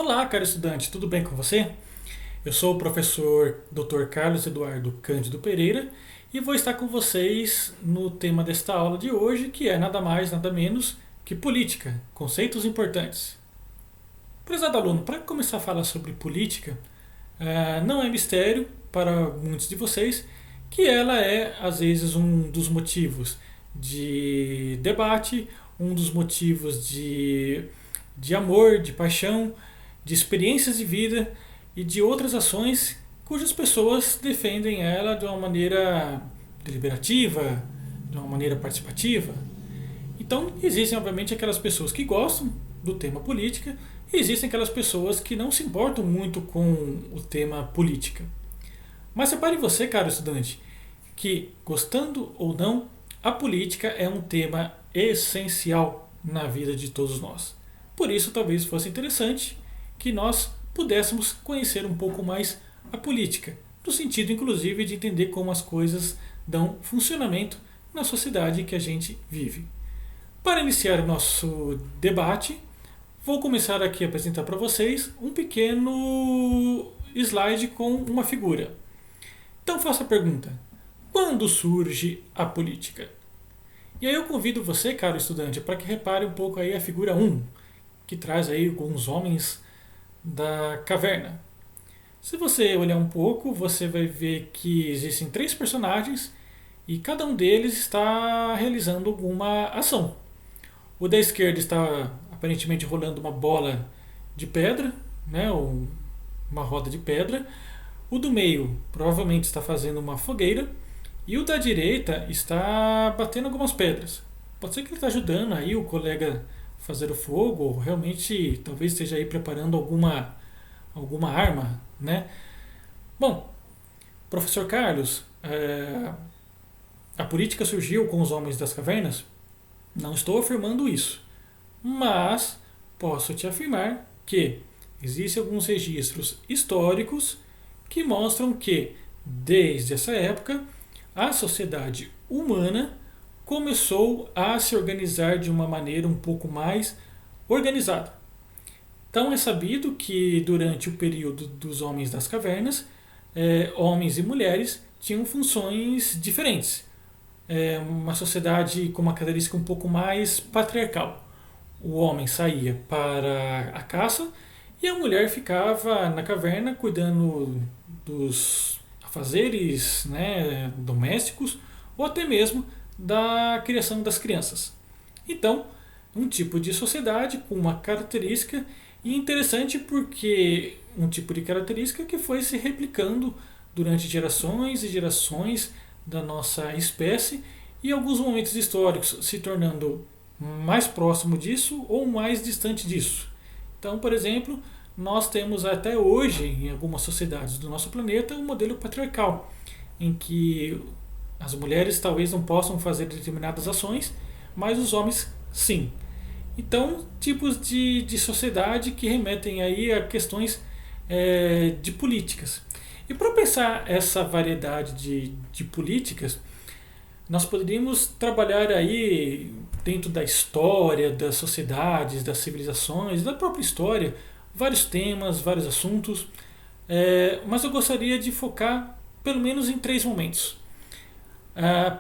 Olá, caro estudante, tudo bem com você? Eu sou o professor Dr. Carlos Eduardo Cândido Pereira e vou estar com vocês no tema desta aula de hoje, que é nada mais, nada menos que política, conceitos importantes. Prezado aluno, para começar a falar sobre política, não é mistério para muitos de vocês que ela é, às vezes, um dos motivos de debate, um dos motivos de amor, de paixão, de experiências de vida e de outras ações cujas pessoas defendem ela de uma maneira deliberativa, de uma maneira participativa. Então, existem obviamente aquelas pessoas que gostam do tema política e existem aquelas pessoas que não se importam muito com o tema política. Mas repare você, caro estudante, que gostando ou não, a política é um tema essencial na vida de todos nós. Por isso, talvez fosse interessante que nós pudéssemos conhecer um pouco mais a política, no sentido inclusive de entender como as coisas dão funcionamento na sociedade que a gente vive. Para iniciar o nosso debate, vou começar aqui a apresentar para vocês um pequeno slide com uma figura. Então faço a pergunta: quando surge a política? E aí eu convido você, caro estudante, para que repare um pouco aí a figura 1, que traz aí alguns homens da caverna. Se você olhar um pouco, você vai ver que existem três personagens e cada um deles está realizando alguma ação. O da esquerda está aparentemente rolando uma bola de pedra, né, ou uma roda de pedra. O do meio provavelmente está fazendo uma fogueira e o da direita está batendo algumas pedras. Pode ser que ele está ajudando aí o colega a fazer o fogo, ou realmente talvez esteja aí preparando alguma arma, né? Bom, professor Carlos, a política surgiu com os homens das cavernas? Não estou afirmando isso, mas posso te afirmar que existem alguns registros históricos que mostram que, desde essa época, a sociedade humana começou a se organizar de uma maneira um pouco mais organizada. Então é sabido que durante o período dos homens das cavernas, homens e mulheres tinham funções diferentes. Uma sociedade com uma característica um pouco mais patriarcal. O homem saía para a caça e a mulher ficava na caverna cuidando dos afazeres, né, domésticos ou até mesmo da criação das crianças. Então, um tipo de sociedade com uma característica e interessante porque um tipo de característica que foi se replicando durante gerações e gerações da nossa espécie e em alguns momentos históricos se tornando mais próximo disso ou mais distante disso. Então, por exemplo, nós temos até hoje, em algumas sociedades do nosso planeta, um modelo patriarcal, em que as mulheres talvez não possam fazer determinadas ações, mas os homens sim. Então, tipos de sociedade que remetem aí a questões de políticas. E para pensar essa variedade de políticas, nós poderíamos trabalhar aí dentro da história, das sociedades, das civilizações, da própria história, vários temas, vários assuntos, mas eu gostaria de focar pelo menos em três momentos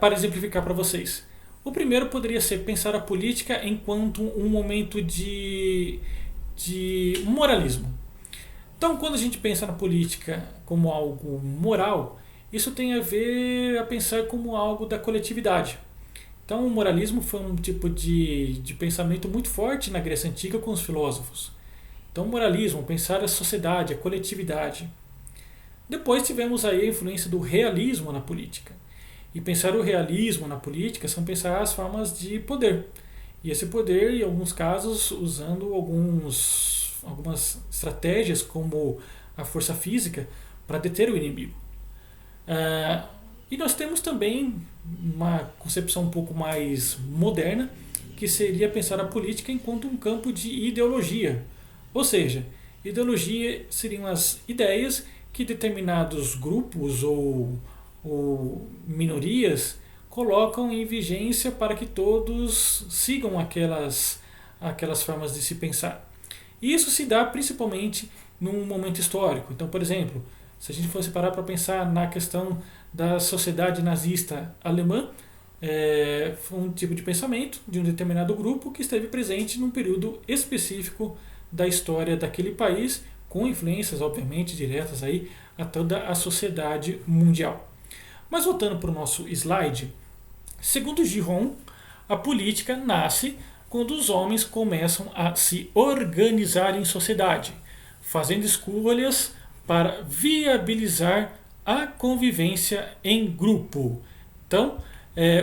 para exemplificar para vocês. O primeiro poderia ser pensar a política enquanto um momento de moralismo. Então, quando a gente pensa na política como algo moral, isso tem a ver a pensar como algo da coletividade. Então, o moralismo foi um tipo de pensamento muito forte na Grécia Antiga com os filósofos. Então, o moralismo, pensar a sociedade, a coletividade. Depois tivemos aí a influência do realismo na política. E pensar o realismo na política são pensar as formas de poder. E esse poder, em alguns casos, usando algumas estratégias como a força física para deter o inimigo. E nós temos também uma concepção um pouco mais moderna, que seria pensar a política enquanto um campo de ideologia. Ou seja, ideologia seriam as ideias que determinados grupos ou minorias colocam em vigência para que todos sigam aquelas formas de se pensar. E isso se dá principalmente num momento histórico. Então, por exemplo, se a gente fosse parar para pensar na questão da sociedade nazista alemã, foi um tipo de pensamento de um determinado grupo que esteve presente num período específico da história daquele país, com influências, obviamente, diretas aí a toda a sociedade mundial. Mas voltando para o nosso slide, segundo Giron, a política nasce quando os homens começam a se organizar em sociedade, fazendo escolhas para viabilizar a convivência em grupo. Então,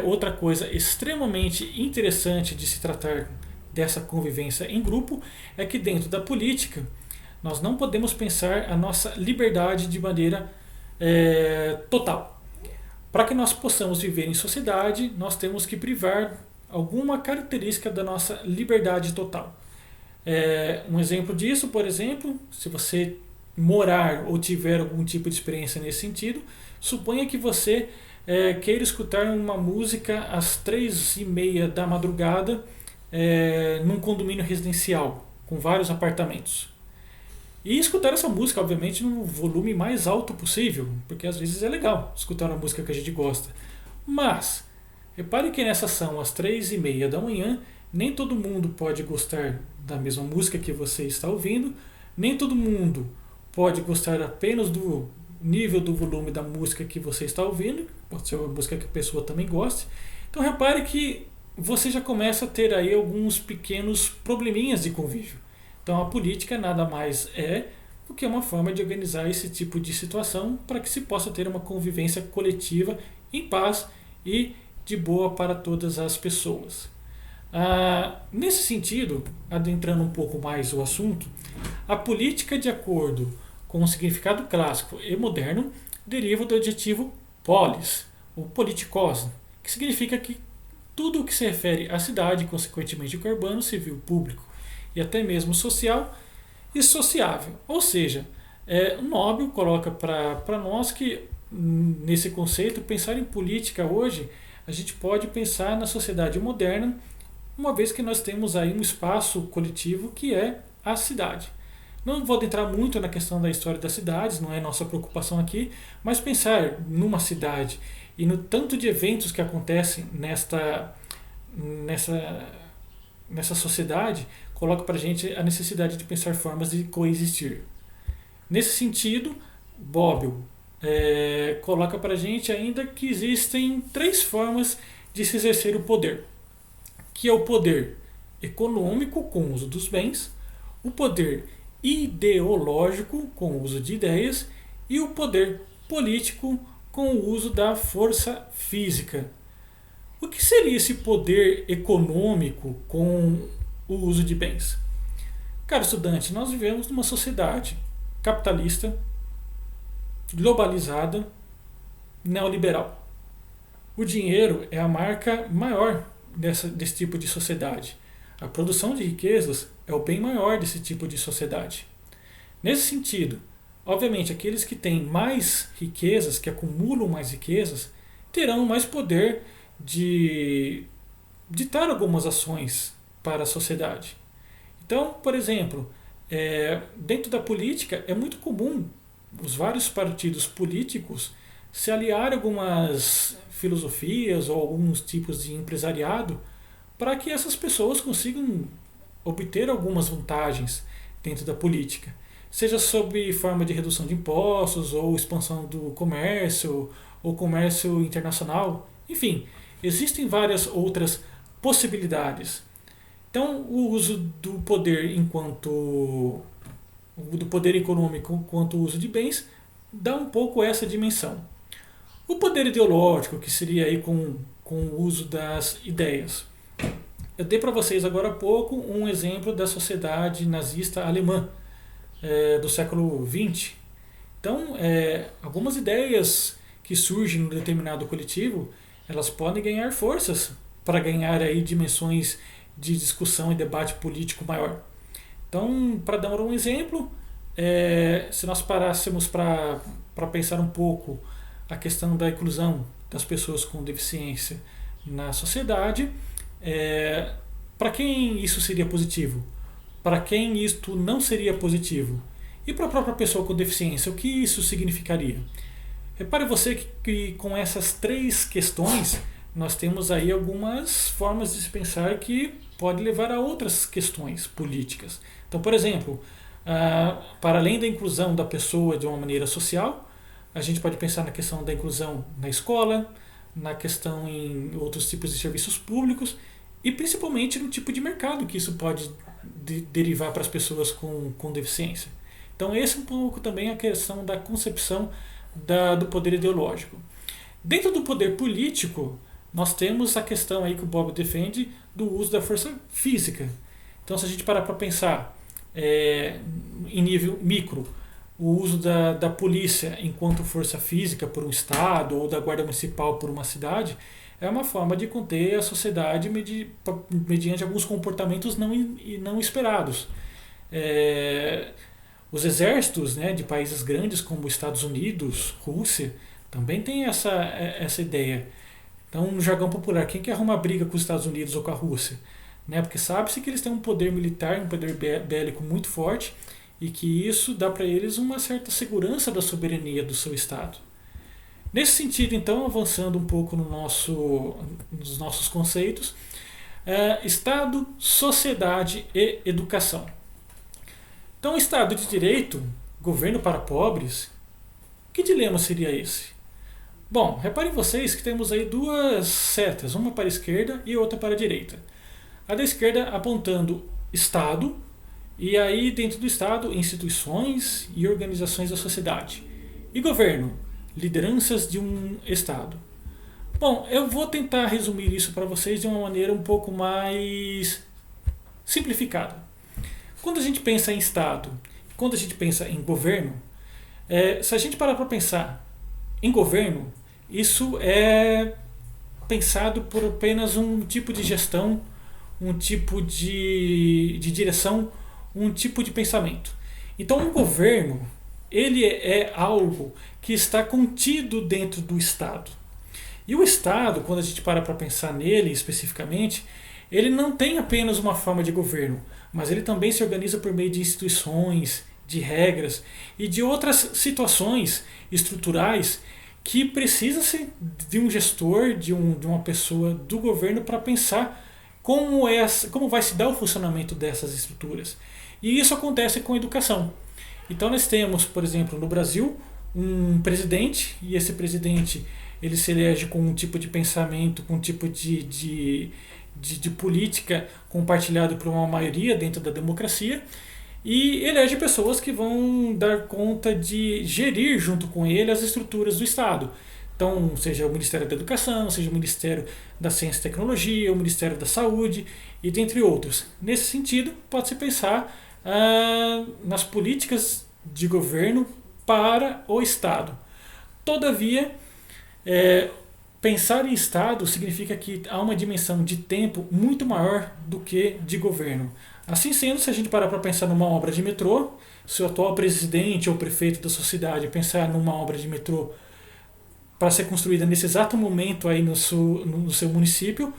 outra coisa extremamente interessante de se tratar dessa convivência em grupo é que dentro da política nós não podemos pensar a nossa liberdade de maneira total. Para que nós possamos viver em sociedade, nós temos que privar alguma característica da nossa liberdade total. Um exemplo disso, por exemplo, se você morar ou tiver algum tipo de experiência nesse sentido, suponha que você queira escutar uma música às 3h30 da madrugada num condomínio residencial com vários apartamentos. E escutar essa música, obviamente, no volume mais alto possível, porque às vezes é legal escutar uma música que a gente gosta. Mas, repare que nessa ação, às 3h30 da manhã, nem todo mundo pode gostar da mesma música que você está ouvindo, nem todo mundo pode gostar apenas do nível do volume da música que você está ouvindo, pode ser uma música que a pessoa também goste. Então repare que você já começa a ter aí alguns pequenos probleminhas de convívio. Então a política nada mais é do que uma forma de organizar esse tipo de situação para que se possa ter uma convivência coletiva em paz e de boa para todas as pessoas. Nesse sentido, adentrando um pouco mais o assunto, a política, de acordo com o significado clássico e moderno, deriva do adjetivo polis, ou politikos, que significa que tudo o que se refere à cidade, consequentemente ao urbano, civil, público e até mesmo social e sociável. Ou seja, o Nobel coloca para nós que, nesse conceito, pensar em política hoje, a gente pode pensar na sociedade moderna, uma vez que nós temos aí um espaço coletivo que é a cidade. Não vou adentrar muito na questão da história das cidades, não é nossa preocupação aqui, mas pensar numa cidade e no tanto de eventos que acontecem nessa sociedade, coloca para a gente a necessidade de pensar formas de coexistir. Nesse sentido, Bobbio coloca para a gente ainda que existem 3 formas de se exercer o poder, que é o poder econômico com o uso dos bens, o poder ideológico com o uso de ideias e o poder político com o uso da força física. O que seria esse poder econômico com o uso de bens? Caro estudante, nós vivemos numa sociedade capitalista, globalizada, neoliberal. O dinheiro é a marca maior desse tipo de sociedade. A produção de riquezas é o bem maior desse tipo de sociedade. Nesse sentido, obviamente, aqueles que têm mais riquezas, que acumulam mais riquezas, terão mais poder de ditar algumas ações para a sociedade. Então, por exemplo, dentro da política é muito comum os vários partidos políticos se aliarem a algumas filosofias ou alguns tipos de empresariado para que essas pessoas consigam obter algumas vantagens dentro da política, seja sob forma de redução de impostos ou expansão do comércio ou comércio internacional, enfim, existem várias outras possibilidades. Então, o uso do poder do poder econômico enquanto uso de bens dá um pouco essa dimensão. O poder ideológico, que seria aí com o uso das ideias. Eu dei para vocês agora há pouco um exemplo da sociedade nazista alemã do século XX. Então, algumas ideias que surgem num determinado coletivo, elas podem ganhar forças para ganhar aí dimensões de discussão e debate político maior. Então, para dar um exemplo, se nós parássemos para pensar um pouco a questão da inclusão das pessoas com deficiência na sociedade, para quem isso seria positivo? para quem isto não seria positivo? E para a própria pessoa com deficiência, o que isso significaria? Repare você que com essas três questões nós temos aí algumas formas de se pensar que pode levar a outras questões políticas. Então, por exemplo, para além da inclusão da pessoa de uma maneira social, a gente pode pensar na questão da inclusão na escola, na questão em outros tipos de serviços públicos e principalmente no tipo de mercado que isso pode derivar para as pessoas com deficiência. Então, esse é um pouco também a questão da concepção do poder ideológico. Dentro do poder político, nós temos a questão aí que o Bob defende do uso da força física. Então, se a gente parar para pensar em nível micro, o uso da polícia enquanto força física por um estado ou da guarda municipal por uma cidade é uma forma de conter a sociedade mediante alguns comportamentos não esperados. Os exércitos, né, de países grandes como Estados Unidos, Rússia, também tem essa ideia. Então, no jargão popular, quem quer arrumar briga com os Estados Unidos ou com a Rússia? Né? Porque sabe-se que eles têm um poder militar, um poder bélico muito forte e que isso dá para eles uma certa segurança da soberania do seu Estado. Nesse sentido, então, avançando um pouco nos nossos conceitos, Estado, sociedade e educação. Então, Estado de Direito, governo para pobres, que dilema seria esse? Bom, reparem vocês que temos aí duas setas, uma para a esquerda e outra para a direita. A da esquerda apontando Estado, e aí dentro do Estado, instituições e organizações da sociedade. E governo, lideranças de um Estado. Bom, eu vou tentar resumir isso para vocês de uma maneira um pouco mais simplificada. Quando a gente pensa em Estado, quando a gente pensa em governo, se a gente parar para pensar em governo, isso é pensado por apenas um tipo de gestão, um tipo de direção, um tipo de pensamento. Então, um governo, ele é algo que está contido dentro do Estado. E o Estado, quando a gente para pensar nele especificamente, ele não tem apenas uma forma de governo, mas ele também se organiza por meio de instituições, de regras e de outras situações estruturais que precisa-se de um gestor, de uma pessoa do governo para pensar como vai se dar o funcionamento dessas estruturas. E isso acontece com a educação. Então nós temos, por exemplo, no Brasil, um presidente, e esse presidente ele se elege com um tipo de pensamento, com um tipo de política compartilhado por uma maioria dentro da democracia, e elege pessoas que vão dar conta de gerir junto com ele as estruturas do Estado. Então, seja o Ministério da Educação, seja o Ministério da Ciência e Tecnologia, o Ministério da Saúde, e dentre outros. Nesse sentido, pode-se pensar nas políticas de governo para o Estado. Todavia, pensar em Estado significa que há uma dimensão de tempo muito maior do que de governo. Assim sendo, se a gente parar para pensar numa obra de metrô, se o atual presidente ou prefeito da sua cidade pensar numa obra de metrô para ser construída nesse exato momento aí no seu município,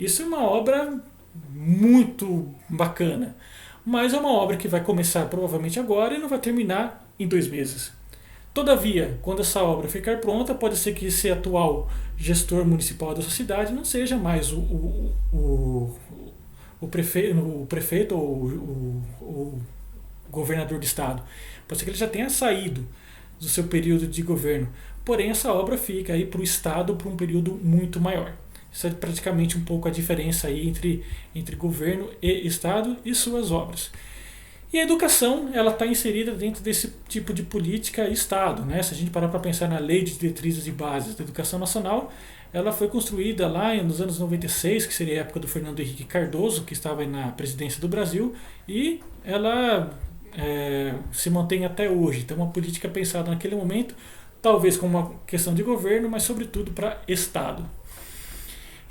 isso é uma obra muito bacana. Mas é uma obra que vai começar provavelmente agora e não vai terminar em 2 meses. Todavia, quando essa obra ficar pronta, pode ser que esse atual gestor municipal da sua cidade não seja mais o prefeito ou o governador do estado. Pode ser que ele já tenha saído do seu período de governo. Porém, essa obra fica aí para o Estado por um período muito maior. Isso é praticamente um pouco a diferença aí entre governo e Estado e suas obras. E a educação, ela está inserida dentro desse tipo de política Estado, né? Se a gente parar para pensar na Lei de Diretrizes e Bases da Educação Nacional, ela foi construída lá nos anos 96, que seria a época do Fernando Henrique Cardoso, que estava na presidência do Brasil, e ela se mantém até hoje. Então, uma política pensada naquele momento, talvez como uma questão de governo, mas sobretudo para Estado.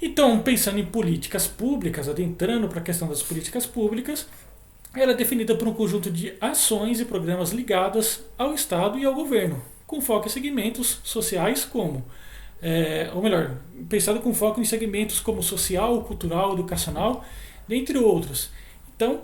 Então, pensando em políticas públicas, adentrando para a questão das políticas públicas, ela é definida por um conjunto de ações e programas ligadas ao Estado e ao governo, com foco em segmentos sociais como, ou melhor, pensado com foco em segmentos como social, cultural, educacional, dentre outros. Então,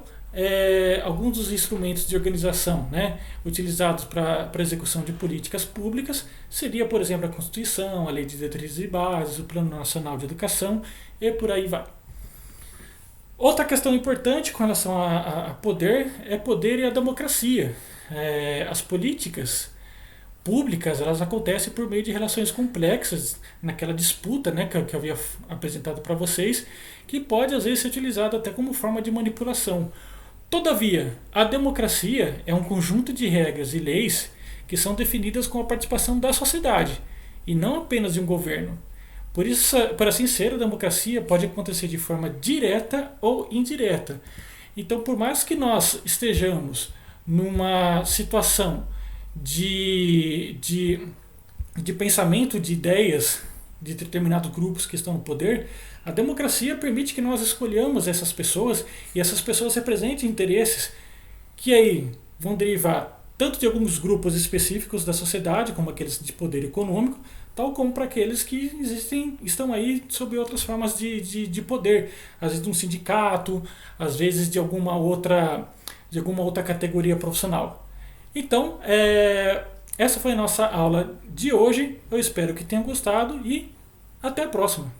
alguns dos instrumentos de organização, né, utilizados para a execução de políticas públicas seria, por exemplo, a Constituição, a Lei de Diretrizes e Bases, o Plano Nacional de Educação e por aí vai. Outra questão importante com relação a poder é poder e a democracia. As políticas públicas elas acontecem por meio de relações complexas naquela disputa, né, que eu havia apresentado para vocês, que pode às vezes ser utilizada até como forma de manipulação. Todavia, a democracia é um conjunto de regras e leis que são definidas com a participação da sociedade e não apenas de um governo. Por isso, por assim ser, a democracia pode acontecer de forma direta ou indireta. Então, por mais que nós estejamos numa situação de pensamento de ideias de determinados grupos que estão no poder, a democracia permite que nós escolhamos essas pessoas e essas pessoas representem interesses que aí vão derivar tanto de alguns grupos específicos da sociedade, como aqueles de poder econômico, tal como para aqueles que estão aí sob outras formas de poder, às vezes de um sindicato, às vezes de alguma outra categoria profissional. Então, essa foi a nossa aula de hoje. Eu espero que tenham gostado e até a próxima.